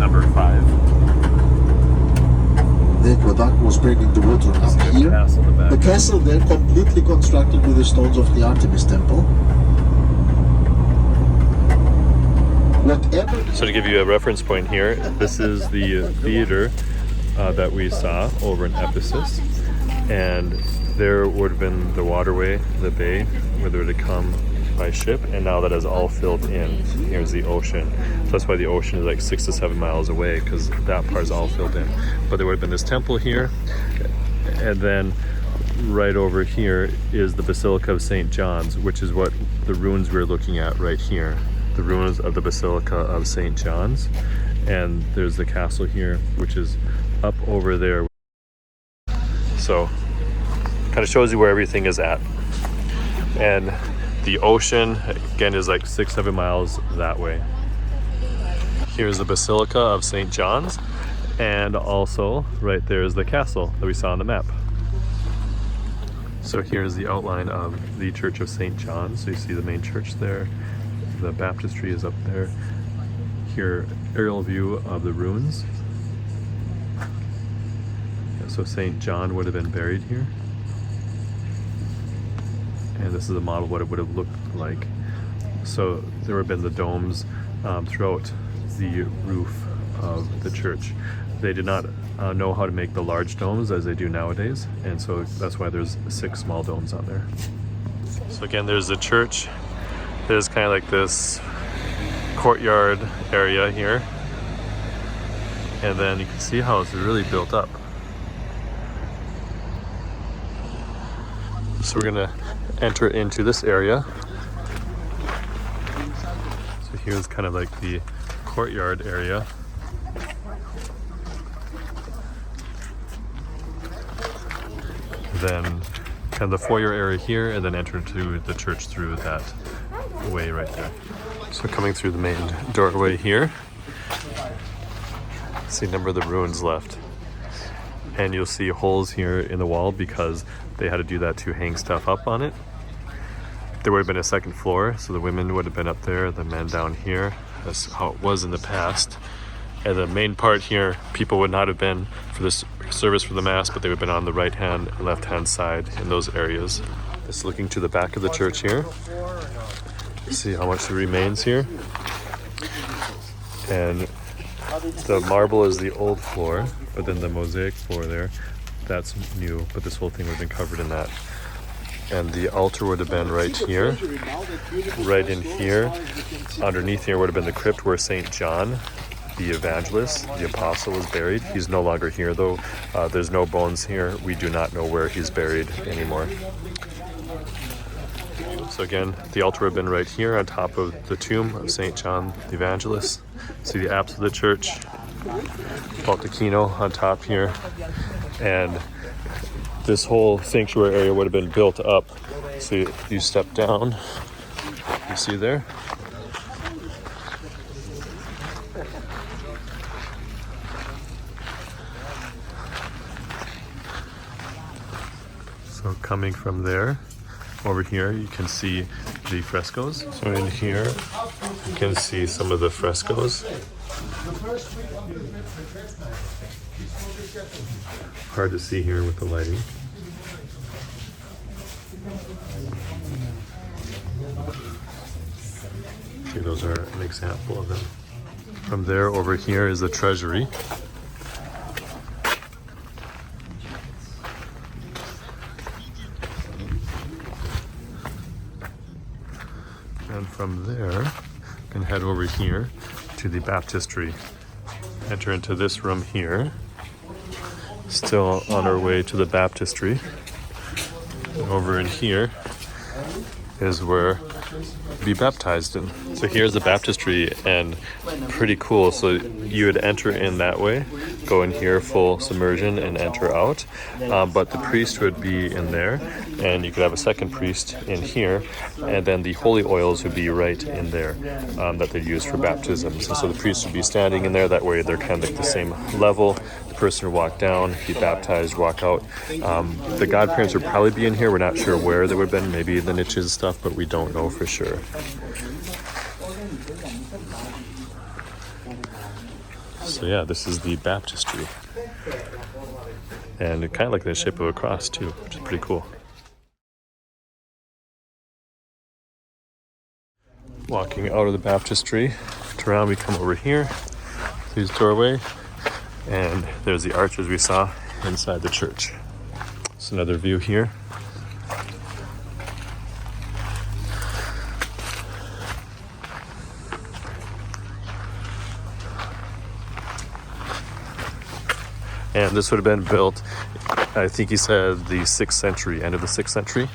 number 5. The aqueduct was bringing the water up The here. castle in the back. The castle there, completely constructed with the stones of the Artemis temple. Whatever. So to give you a reference point here, this is the theater that we saw over in Ephesus, and there would have been the waterway, the bay, where they would have come by ship, and now that is all filled in. Here's the ocean. So that's why the ocean is like 6 to 7 miles away, because that part is all filled in. But there would have been this temple here, and then right over here is the Basilica of St. John's, which is what the ruins we're looking at right here. The ruins of the Basilica of St. John's. And there's the castle here, which is up over there. So kind of shows you where everything is at. And the ocean again is like 6-7 miles that way. Here's the Basilica of St. John's, and also right there is the castle that we saw on the map. So here's the outline of the Church of St. John's. So you see the main church there, the baptistry is up there. Here, aerial view of the ruins. So St. John would have been buried here. And this is a model of what it would have looked like. So there would have been the domes throughout the roof of the church. They did not know how to make the large domes as they do nowadays, and so that's why there's 6 small domes on there. So again, there's the church. There's kind of like this courtyard area here, and then you can see how it's really built up. So we're gonna enter into this area. So here's kind of like the courtyard area. Then kind of the foyer area here, and then enter into the church through that way right there. So coming through the main doorway here, see a number of the ruins left. And you'll see holes here in the wall because they had to do that to hang stuff up on it. There would have been a second floor, so the women would have been up there, the men down here. That's how it was in the past. And the main part here, people would not have been for this service for the Mass, but they would have been on the right hand and left hand side in those areas. Just looking to the back of the church here. See how much remains here. And the marble is the old floor, but then the mosaic floor there, that's new, but this whole thing would have been covered in that. And the altar would have been right here, right in here. Underneath here would have been the crypt where St. John, the evangelist, the apostle, was buried. He's no longer here though. There's no bones here. We do not know where he's buried anymore. So again, the altar would have been right here on top of the tomb of St. John the Evangelist. See the apse of the church, baldacchino on top here. And this whole sanctuary area would have been built up. So you step down, you see there. So coming from there, over here you can see the frescoes. So in here you can see some of the frescoes. Hard to see here with the lighting. See, those are an example of them. From there over here is the treasury. And from there, you can head over here to the baptistry. Enter into this room here. Still on our way to the baptistry. And over in here is where be baptized in. So here's the baptistry, and pretty cool. So you would enter in that way, go in here full submersion and enter out, but the priest would be in there, and you could have a second priest in here, and then the holy oils would be right in there that they use for baptisms. And so the priest would be standing in there, that way they're kind of like the same level. The person would walk down, be baptized, walk out. The godparents would probably be in here. We're not sure where they would have been, maybe in the niches and stuff, but we don't know for sure. So yeah, this is the baptistry. And it kind of like the shape of a cross too, which is pretty cool. Walking out of the baptistry, turn around, we come over here through this doorway, and there's the arches we saw inside the church. It's another view here. And this would have been built, I think he said, the 6th century, end of the 6th century.